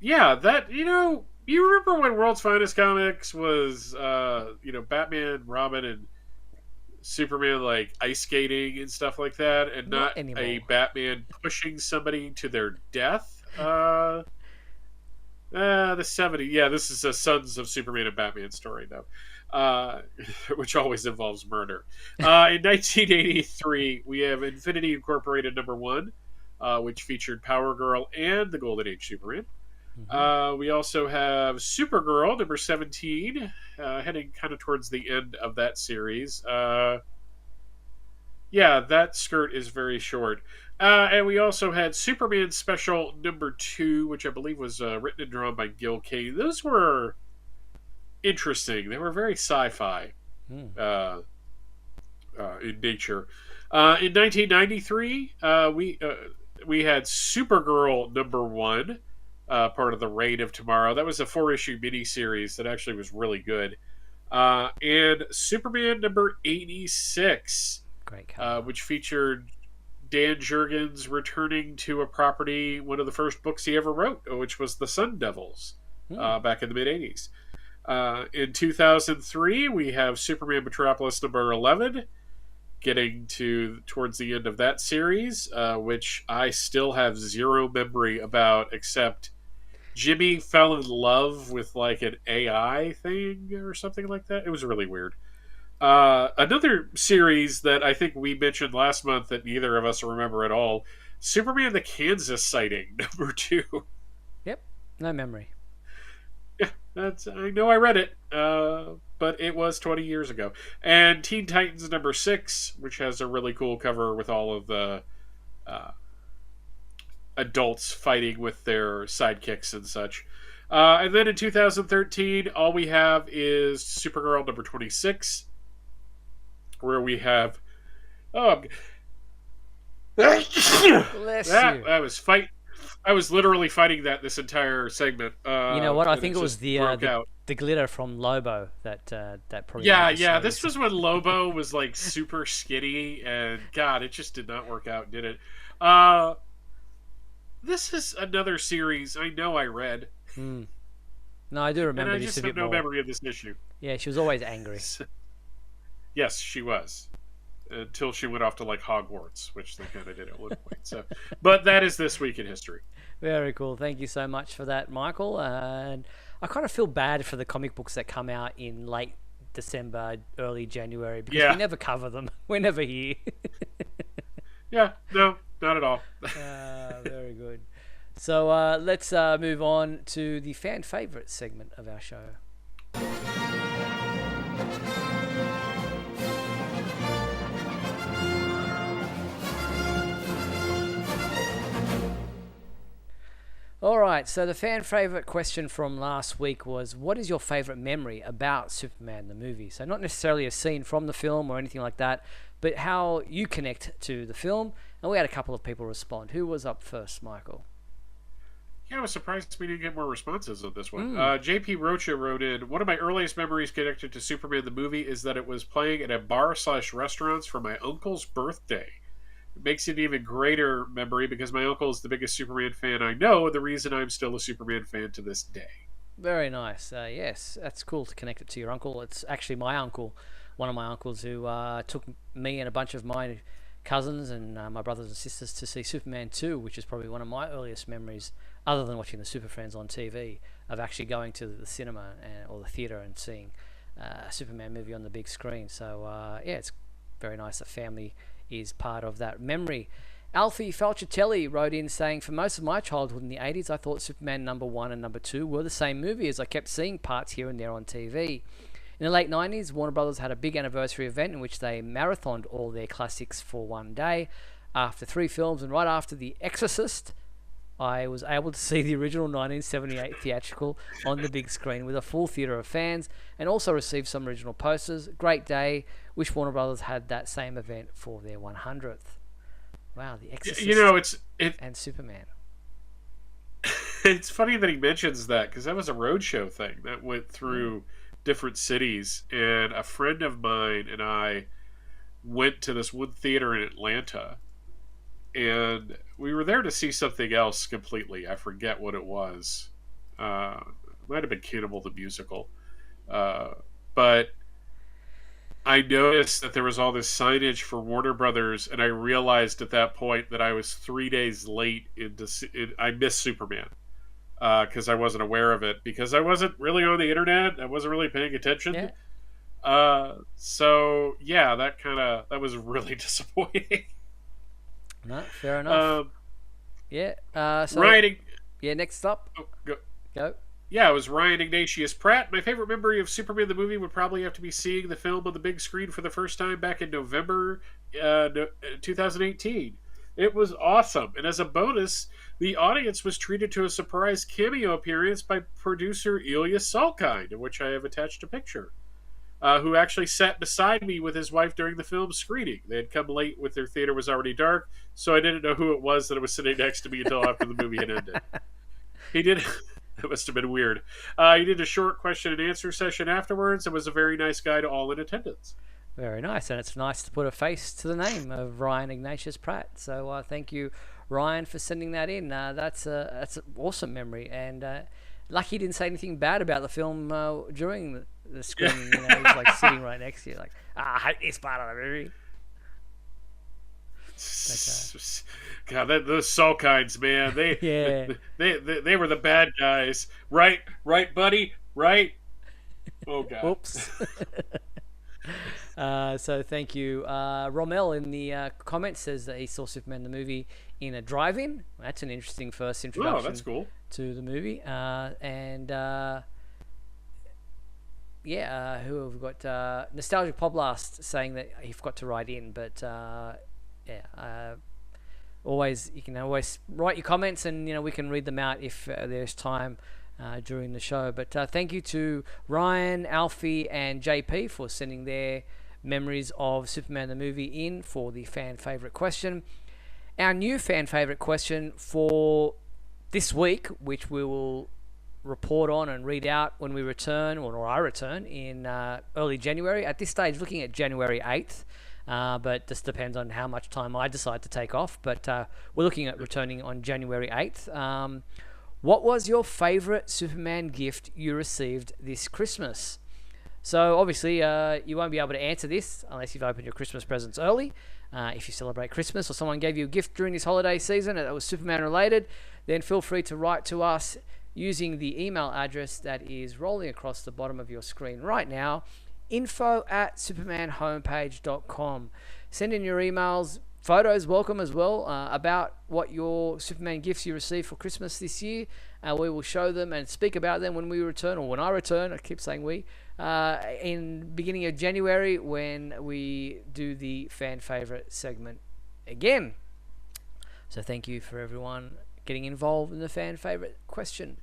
Speaker 2: Yeah, that, you remember when World's Finest Comics was Batman, Robin, and Superman like ice skating and stuff like that, and not a Batman pushing somebody to their death. The 70s. Yeah, this is a Sons of Superman and Batman story though, which always involves murder. In 1983, we have Infinity Incorporated number 1, which featured Power Girl and the Golden Age Superman. Mm-hmm. We also have Supergirl number 17, heading kind of towards the end of that series. Yeah, that skirt is very short. And we also had Superman Special number 2, which I believe was written and drawn by Gil Kane. Those were interesting. They were very sci-fi in nature. In 1993, we had Supergirl number 1. Part of the Reign of Tomorrow. That was a 4-issue miniseries that actually was really good. And Superman number 86,
Speaker 1: great cover.
Speaker 2: Which featured Dan Jurgens returning to a property, one of the first books he ever wrote, which was The Sun Devils, back in the mid-'80s. In 2003, we have Superman Metropolis number 11, getting towards the end of that series, which I still have zero memory about, except Jimmy fell in love with like an AI thing or something like that. It was really weird. Another series that I think we mentioned last month that neither of us remember at all, Superman the Kansas Sighting number 2.
Speaker 1: Yep, no memory.
Speaker 2: Yeah, I know I read it, but it was 20 years ago. And Teen Titans number 6, which has a really cool cover with all of the adults fighting with their sidekicks and such. And then in 2013, all we have is Supergirl number 26, where we have... I was literally fighting that this entire segment.
Speaker 1: You know what? I think it was the glitter from Lobo that probably.
Speaker 2: Yeah. This was when Lobo was like super skinny, and God, it just did not work out, did it? This is another series I know I read.
Speaker 1: No, I do remember.
Speaker 2: And I just have no memory of this issue.
Speaker 1: Yeah, she was always angry.
Speaker 2: Yes, she was. Until she went off to like Hogwarts, which they kind of did at one point. So, but that is this week in history.
Speaker 1: Very cool. Thank you so much for that, Michael. And I kind of feel bad for the comic books that come out in late December, early January, because we never cover them. We're never here.
Speaker 2: Yeah, no, not at all.
Speaker 1: Very good. So let's move on to the fan favorite segment of our show. Alright, so the fan favourite question from last week was, what is your favourite memory about Superman the movie? So not necessarily a scene from the film or anything like that, but how you connect to the film. And we had a couple of people respond. Who was up first, Michael?
Speaker 2: Yeah, I was surprised we didn't get more responses on this one. JP Rocha wrote in, one of my earliest memories connected to Superman the movie is that it was playing at a bar/restaurants for my uncle's birthday. It makes it an even greater memory because my uncle is the biggest Superman fan I know, and the reason I'm still a Superman fan to this day.
Speaker 1: Very nice. Yes, that's cool to connect it to your uncle. It's actually my uncle, one of my uncles, who took me and a bunch of my cousins and my brothers and sisters to see Superman 2, which is probably one of my earliest memories, other than watching the Super Friends on TV, of actually going to the cinema or the theatre and seeing a Superman movie on the big screen. So, yeah, it's very nice that family is part of that memory. Alfie Falcitelli wrote in saying, for most of my childhood in the 80s, I thought Superman number 1 and number 2 were the same movie, as I kept seeing parts here and there on TV. In the late 90s, Warner Brothers had a big anniversary event in which they marathoned all their classics for one day. After 3 films and right after The Exorcist, I was able to see the original 1978 theatrical on the big screen with a full theatre of fans, and also received some original posters. Great day. Wish Warner Brothers had that same event for their 100th. Wow, The Exorcist and Superman.
Speaker 2: It's funny that he mentions that, because that was a roadshow thing that went through different cities, and a friend of mine and I went to this one theater in Atlanta, and we were there to see something else completely. I forget what it was. It might have been Cannibal the Musical. But I noticed that there was all this signage for Warner Brothers, and I realized at that point that I was 3 days late. I missed Superman because I wasn't aware of it, because I wasn't really on the internet. I wasn't really paying attention.
Speaker 1: Yeah.
Speaker 2: So yeah, that was really disappointing.
Speaker 1: No, fair enough. So
Speaker 2: Ryan.
Speaker 1: Yeah, next up.
Speaker 2: Oh,
Speaker 1: go.
Speaker 2: Yeah, it was Ryan Ignatius Pratt. My favorite memory of Superman the movie would probably have to be seeing the film on the big screen for the first time back in November 2018. It was awesome. And as a bonus, the audience was treated to a surprise cameo appearance by producer Ilya Salkind, of which I have attached a picture, who actually sat beside me with his wife during the film screening. They had come late with their theater was already dark, so I didn't know who it was that was sitting next to me until after the movie had ended. He did... That must have been weird. He did a short question and answer session afterwards and was a very nice guy to all in attendance.
Speaker 1: Very nice, and it's nice to put a face to the name of Ryan Ignatius Pratt. So thank you, Ryan, for sending that in. That's an awesome memory, and lucky he didn't say anything bad about the film during the screening. He was like sitting right next to you, like, I hate this part of the movie.
Speaker 2: God, those Salkinds, man, they were the bad guys, right, buddy, right? Oh God.
Speaker 1: Whoops. So thank you. Rommel in the comments says that he saw Superman the movie in a drive-in. That's an interesting first introduction.
Speaker 2: Oh, that's cool.
Speaker 1: To the movie. Who have we got? Nostalgic Poblast saying that he forgot to write in, but you can always write your comments, and we can read them out if there's time during the show. But thank you to Ryan, Alfie, and JP for sending their memories of Superman the movie in for the fan favorite question. Our new fan favorite question for this week, which we will report on and read out when we return, or I return in early January. At this stage, looking at January 8th. But this depends on how much time I decide to take off. But we're looking at returning on January 8th. What was your favourite Superman gift you received this Christmas? So obviously you won't be able to answer this unless you've opened your Christmas presents early. If you celebrate Christmas, or someone gave you a gift during this holiday season that was Superman related, then feel free to write to us using the email address that is rolling across the bottom of your screen right now, info@supermanhomepage.com. Send in your emails, photos welcome as well, about what your Superman gifts you received for Christmas this year. We will show them and speak about them when we return, or when I return. I keep saying we, in beginning of January, when we do the fan favorite segment again. So thank you for everyone getting involved in the fan favorite question.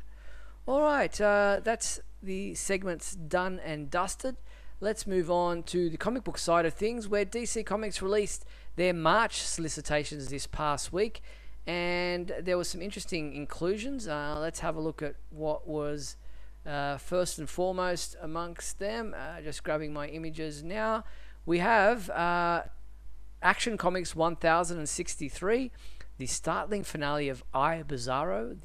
Speaker 1: All right, that's the segments done and dusted. Let's move on to the comic book side of things, where DC Comics released their March solicitations this past week, and there were some interesting inclusions. Let's have a look at what was first and foremost amongst them. Just grabbing my images now. We have Action Comics 1063, the startling finale of I, Bizarro,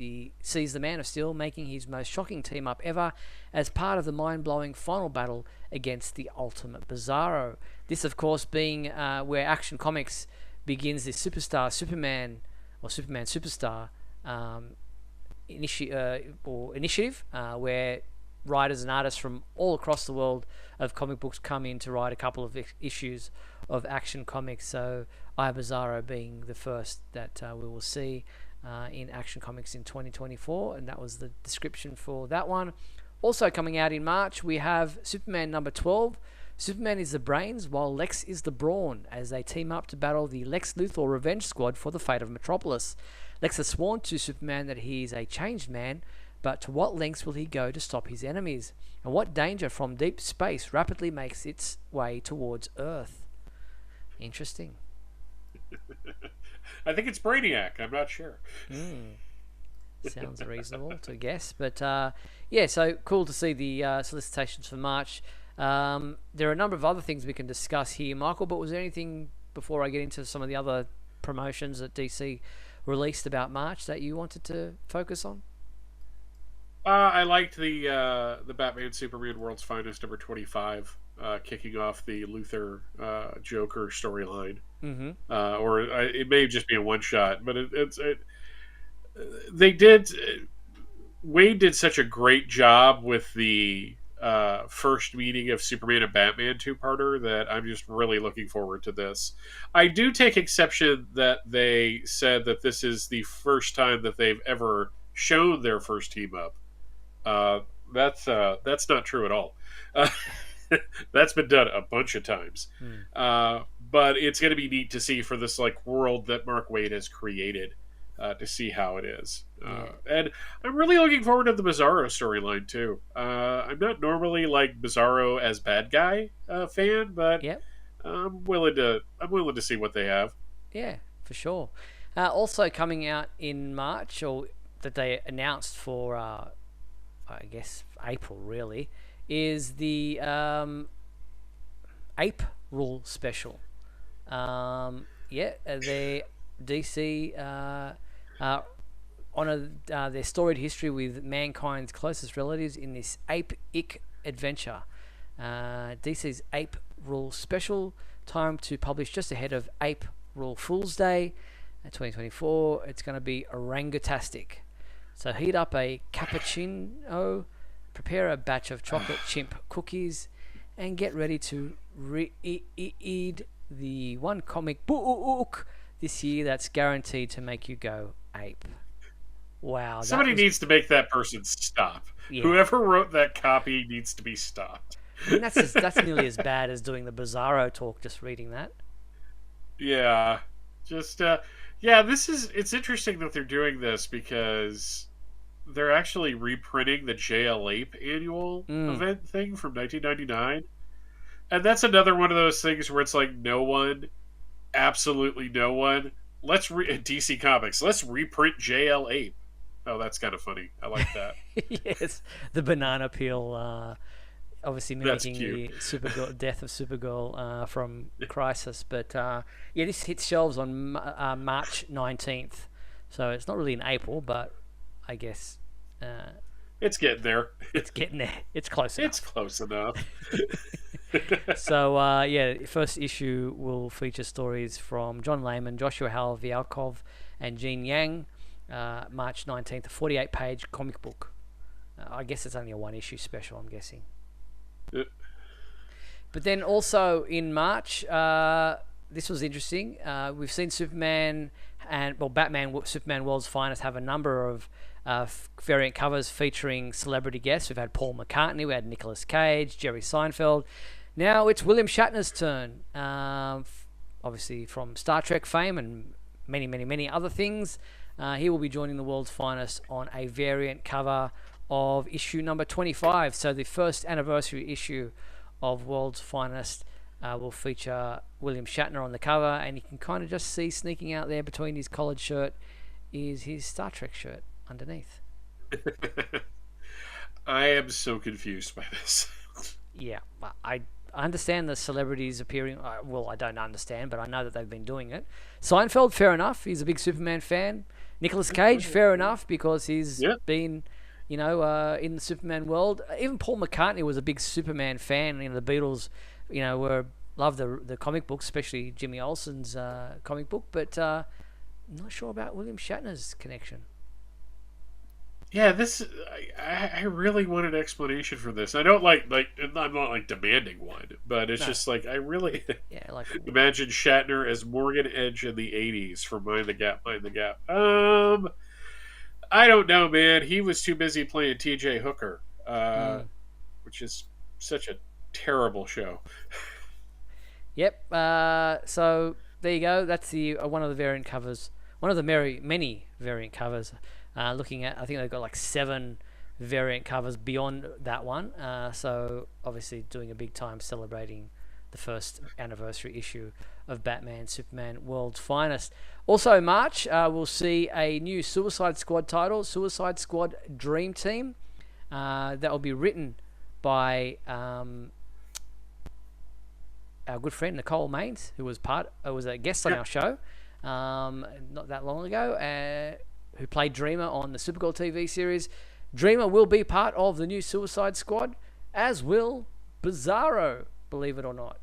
Speaker 1: sees the Man of Steel making his most shocking team-up ever as part of the mind-blowing final battle against the Ultimate Bizarro. This, of course, being where Action Comics begins this Superman Superstar initiative, where writers and artists from all across the world of comic books come in to write a couple of issues of Action Comics. So I Bizarro being the first that we will see in Action Comics in 2024, and that was the description for that one. Also coming out in March, we have Superman number 12. Superman is the brains, while Lex is the brawn, as they team up to battle the Lex Luthor Revenge Squad for the fate of Metropolis. Lex has sworn to Superman that he is a changed man, but to what lengths will he go to stop his enemies? And what danger from deep space rapidly makes its way towards Earth? Interesting.
Speaker 2: I think it's Brainiac. I'm not sure.
Speaker 1: Sounds reasonable to guess. But yeah, so cool to see the solicitations for March. There are a number of other things we can discuss here, Michael, but was there anything before I get into some of the other promotions that DC released about March that you wanted to focus on?
Speaker 2: I liked the Batman Superman World's Finest number 25, kicking off the Luthor Joker storyline. Or it may just be a one shot, but Wade did such a great job with the first meeting of Superman and Batman two-parter that I'm just really looking forward to this. I do take exception that they said that this is the first time that they've ever shown their first team up. That's not true at all. That's been done a bunch of times. But it's going to be neat to see for this world that Mark Waid has created, to see how it is. And I'm really looking forward to the Bizarro storyline too. I'm not normally Bizarro as bad guy fan, but I'm willing to see what they have.
Speaker 1: Yeah, for sure. Also coming out in March, or that they announced for I guess April really, is the Ape Rule special. The DC honor their storied history with mankind's closest relatives in this ape-ic adventure. DC's Ape Rule special, time to publish just ahead of Ape Rule Fool's Day 2024. It's going to be orangutastic. So heat up a cappuccino, prepare a batch of chocolate chimp cookies, and get ready to read the one comic book this year that's guaranteed to make you go ape. Wow.
Speaker 2: Somebody needs to make that person stop. Yeah. Whoever wrote that copy needs to be stopped.
Speaker 1: I mean, that's nearly as bad as doing the Bizarro talk, just reading that.
Speaker 2: Yeah. Just, it's interesting that they're doing this because they're actually reprinting the JL Ape annual event thing from 1999. And that's another one of those things where it's absolutely no one. DC Comics, let's reprint JL Ape. Oh, that's kind of funny. I like that.
Speaker 1: Yes, the banana peel, obviously mimicking the Supergirl, death of Supergirl from Crisis. But this hits shelves on March 19th, so it's not really in April, but I guess
Speaker 2: it's getting there.
Speaker 1: It's getting there. It's close enough.
Speaker 2: It's close enough.
Speaker 1: So, first issue will feature stories from John Layman, Joshua Hal-Vialkov, and Gene Yang. March 19th, a 48-page comic book. I guess it's only a one-issue special, I'm guessing. But then also in March, this was interesting. We've seen Batman Superman World's Finest have a number of variant covers featuring celebrity guests. We've had Paul McCartney, we had Nicolas Cage, Jerry Seinfeld. Now it's William Shatner's turn, obviously from Star Trek fame and many, many, many other things. He will be joining the World's Finest on a variant cover of issue number 25. So the first anniversary issue of World's Finest will feature William Shatner on the cover, and you can kind of just see sneaking out there between his collared shirt is his Star Trek shirt underneath.
Speaker 2: I am so confused by this.
Speaker 1: Yeah, I understand the celebrities appearing. Well, I don't understand, but I know that they've been doing it. Seinfeld, fair enough. He's a big Superman fan. Nicolas Cage, fair enough, because he's been, in the Superman world. Even Paul McCartney was a big Superman fan. The Beatles, loved the comic books, especially Jimmy Olsen's comic book. But I'm not sure about William Shatner's connection.
Speaker 2: Yeah, this I really want an explanation for this. I don't like I'm not like demanding one, but it's just like I really imagine Shatner as Morgan Edge in the '80s for Mind the Gap, Mind the Gap. I don't know, man. He was too busy playing T.J. Hooker, which is such a terrible show.
Speaker 1: Yep. So there you go. That's the one of the variant covers. One of the many variant covers. Looking at, I think they've got like 7 variant covers beyond that one. So obviously doing a big time celebrating the first anniversary issue of Batman, Superman, World's Finest. Also March, we'll see a new Suicide Squad title, Suicide Squad Dream Team. That will be written by our good friend Nicole Maines, who was a guest on our show not that long ago, who played Dreamer on the Supergirl TV series. Dreamer will be part of the new Suicide Squad, as will Bizarro, believe it or not.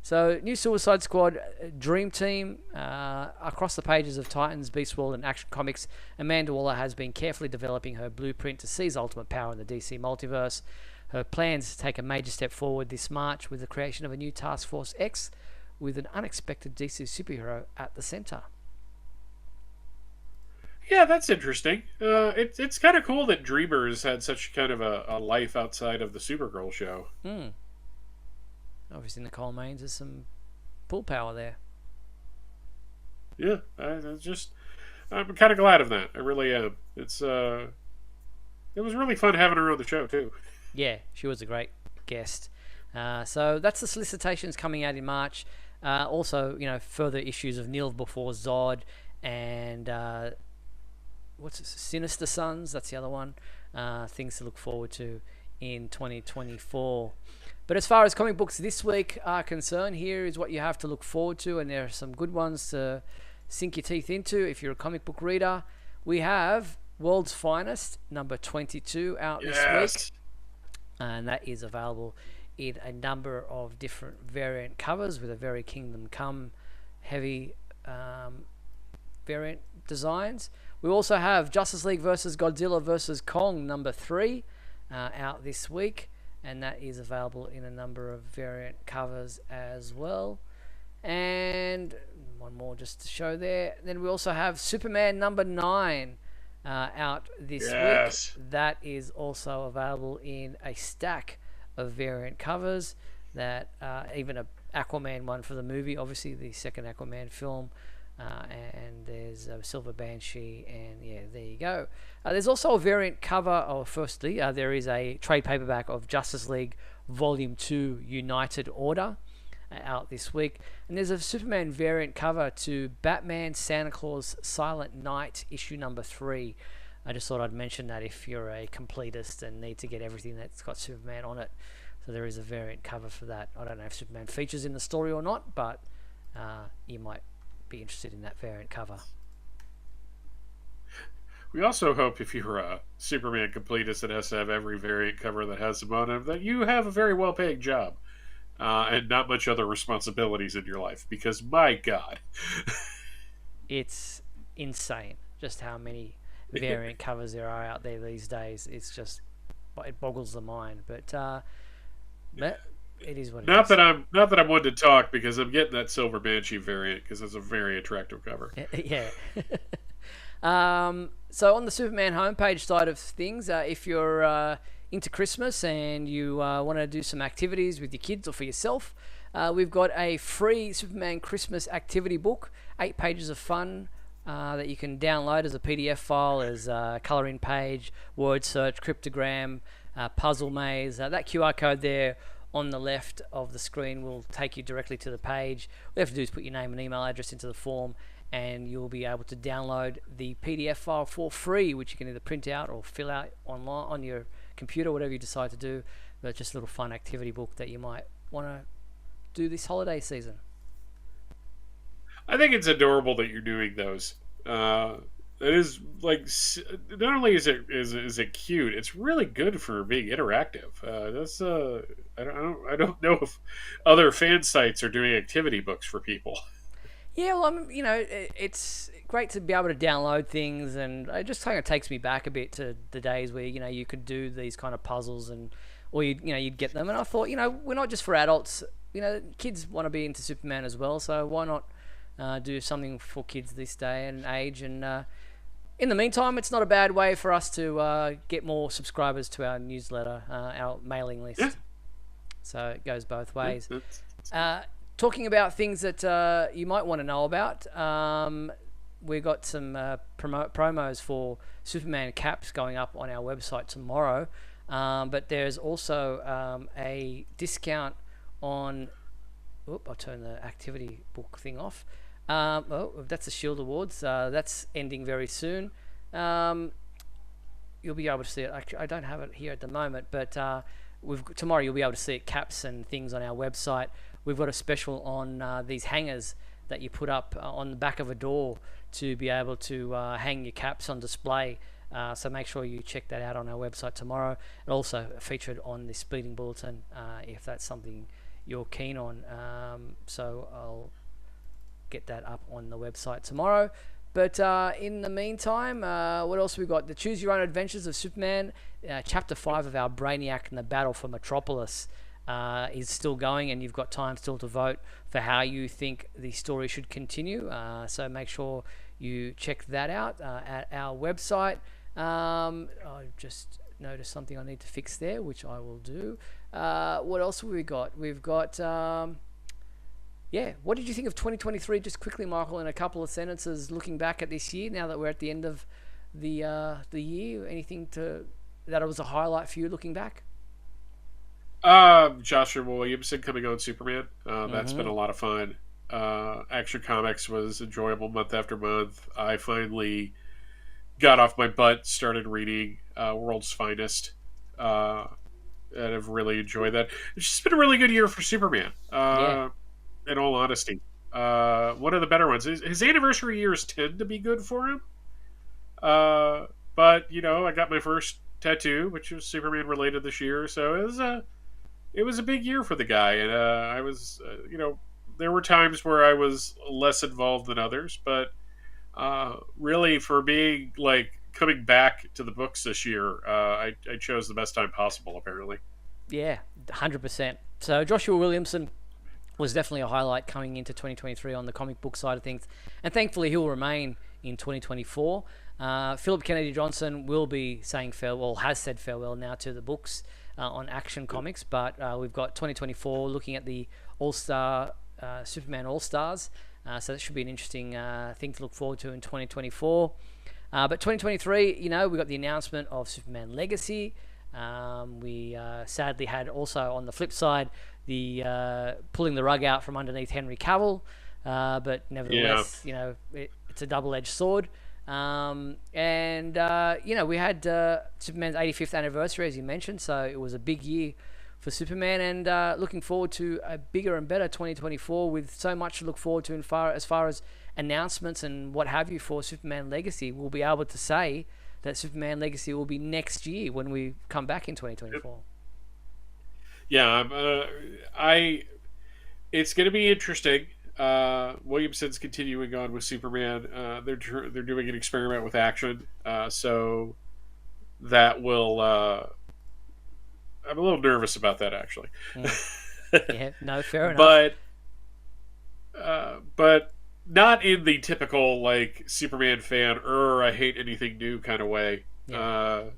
Speaker 1: So, new Suicide Squad Dream Team. Across the pages of Titans, Beast World, and Action Comics, Amanda Waller has been carefully developing her blueprint to seize ultimate power in the DC multiverse. Her plans take a major step forward this March with the creation of a new Task Force X with an unexpected DC superhero at the center.
Speaker 2: Yeah, that's interesting. It's kind of cool that Dreamers had such kind of a life outside of the Supergirl show.
Speaker 1: Obviously, Nicole Maines has some pull power there.
Speaker 2: Yeah, I'm kind of glad of that. I really am. It was really fun having her on the show too.
Speaker 1: Yeah, she was a great guest. So that's the Solicitations coming out in March. Also, further issues of Kneel Before Zod and Sinister Sons. That's the other one. Things to look forward to in 2024. But as far as comic books this week are concerned, here is what you have to look forward to, and there are some good ones to sink your teeth into if you're a comic book reader. We have World's Finest, number 22, out this week. And that is available in a number of different variant covers with a very Kingdom Come heavy variant designs. We also have Justice League vs. Godzilla vs. Kong number 3 out this week, and that is available in a number of variant covers as well. And one more just to show there. Then we also have Superman number 9 out this week. That is also available in a stack of variant covers. That even a Aquaman one for the movie, obviously the second Aquaman film. And there's a Silver Banshee, and yeah, there you go. There's also a variant cover, firstly, there is a trade paperback of Justice League Volume 2 United Order out this week. And there's a Superman variant cover to Batman Santa Claus Silent Night, issue number 3. I just thought I'd mention that if you're a completist and need to get everything that's got Superman on it. So there is a variant cover for that. I don't know if Superman features in the story or not, but you might be interested in that variant cover.
Speaker 2: We also hope if you're a Superman completist that has to have every variant cover that has him on him, that you have a very well-paying job and not much other responsibilities in your life, because my God.
Speaker 1: It's insane just how many variant covers there are out there these days. It's just, it boggles the mind, but it is what it is.
Speaker 2: Not that I'm one to talk, because I'm getting that Silver Banshee variant because it's a very attractive cover.
Speaker 1: Yeah. So on the Superman homepage side of things, if you're into Christmas and you want to do some activities with your kids or for yourself, we've got a free Superman Christmas activity book, 8 pages of fun that you can download as a PDF file, as a colouring page, word search, cryptogram, puzzle maze. That QR code there on the left of the screen will take you directly to the page. All you have to do is put your name and email address into the form, and you'll be able to download the PDF file for free, which you can either print out or fill out online on your computer, whatever you decide to do. But just a little fun activity book that you might want to do this holiday season.
Speaker 2: I think it's adorable that you're doing those. It is like, not only is it cute, it's really good for being interactive. I don't know if other fan sites are doing activity books for people.
Speaker 1: Yeah, well, it's great to be able to download things, and it just kind of takes me back a bit to the days where you could do these kind of puzzles, or you'd get them. And I thought, we're not just for adults. Kids want to be into Superman as well, so why not do something for kids this day and age? And in the meantime, it's not a bad way for us to get more subscribers to our newsletter, our mailing list.
Speaker 2: Yeah.
Speaker 1: So it goes both ways. Talking about things that you might want to know about, we've got some promos for Superman caps going up on our website tomorrow. But there's also a discount on... I'll turn the activity book thing off. That's the Shield Awards. That's ending very soon. You'll be able to see it. I don't have it here at the moment, but tomorrow you'll be able to see it, caps and things on our website. We've got a special on these hangers that you put up on the back of a door to be able to hang your caps on display. So make sure you check that out on our website tomorrow. And also featured on the Speeding Bulletin if that's something you're keen on. So I'll get that up on the website tomorrow. But in the meantime, what else we got? The Choose Your Own Adventures of Superman, Chapter 5 of our Brainiac and the Battle for Metropolis is still going, and you've got time still to vote for how you think the story should continue. So make sure you check that out at our website. I just noticed something I need to fix there, which I will do. What else have we got? We've got... what did you think of 2023? Just quickly, Michael, in a couple of sentences, looking back at this year, now that we're at the end of the year, anything that was a highlight for you looking back?
Speaker 2: Joshua Williamson coming on Superman. That's been a lot of fun. Action Comics was enjoyable month after month. I finally got off my butt, started reading World's Finest, and I've really enjoyed that. It's just been a really good year for Superman. In all honesty, one of the better ones. His anniversary years tend to be good for him. But I got my first tattoo, which was Superman related this year, so it was a big year for the guy. And I was, there were times where I was less involved than others, but really for being coming back to the books this year, I chose the best time possible. Apparently,
Speaker 1: 100%. So Joshua Williamson was definitely a highlight coming into 2023 on the comic book side of things, and thankfully he'll remain in 2024. Philip Kennedy Johnson will be saying farewell, has said farewell now to the books on Action Comics, but we've got 2024 looking at the All-Star Superman All-Stars, so that should be an interesting thing to look forward to in 2024. But 2023, we got the announcement of Superman Legacy. We sadly had also on the flip side the pulling the rug out from underneath Henry Cavill, but nevertheless, it's a double-edged sword. We had Superman's 85th anniversary, as you mentioned, so it was a big year for Superman, and looking forward to a bigger and better 2024 with so much to look forward to as far as announcements and what have you for Superman Legacy. We'll be able to say that Superman Legacy will be next year when we come back in 2024.
Speaker 2: It's going to be interesting. Williamson's continuing on with Superman. They're doing an experiment with Action, so that will. I'm a little nervous about that, actually.
Speaker 1: Fair enough.
Speaker 2: But not in the typical Superman fan, I hate anything new kind of way.
Speaker 1: I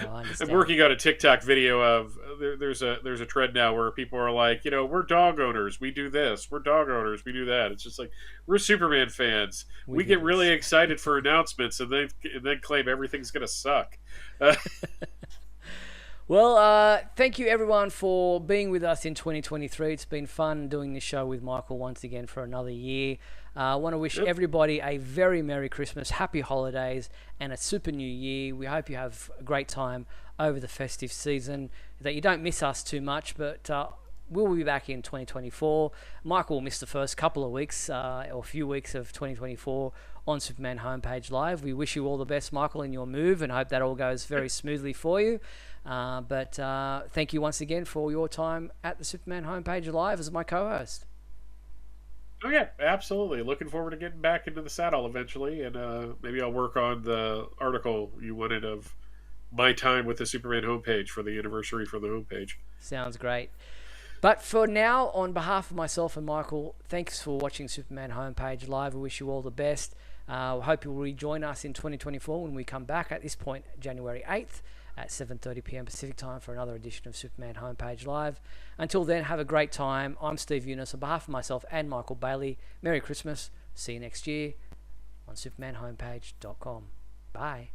Speaker 1: understand.
Speaker 2: I'm working on a TikTok video of there's a trend now where people are like, we're dog owners, we do this. We're dog owners, we do that. It's just we're Superman fans. We get really excited for announcements and then claim everything's gonna suck.
Speaker 1: Well, thank you everyone for being with us in 2023. It's been fun doing this show with Michael once again for another year. I want to wish everybody a very Merry Christmas, Happy Holidays, and a super new year. We hope you have a great time over the festive season, that you don't miss us too much, but we'll be back in 2024. Michael will miss the first couple of weeks or few weeks of 2024 on Superman Homepage Live. We wish you all the best, Michael, in your move, and hope that all goes very smoothly for you. But thank you once again for your time at the Superman Homepage Live as my co-host.
Speaker 2: Oh yeah, absolutely. Looking forward to getting back into the saddle eventually, and maybe I'll work on the article you wanted of my time with the Superman homepage for the anniversary for the homepage.
Speaker 1: Sounds great. But for now, on behalf of myself and Michael, thanks for watching Superman Homepage Live. We wish you all the best. I hope you'll rejoin us in 2024 when we come back at this point, January 8th at 7:30 p.m. Pacific time for another edition of Superman Homepage Live. Until then, have a great time. I'm Steve Eunice. On behalf of myself and Michael Bailey, Merry Christmas. See you next year on supermanhomepage.com. Bye.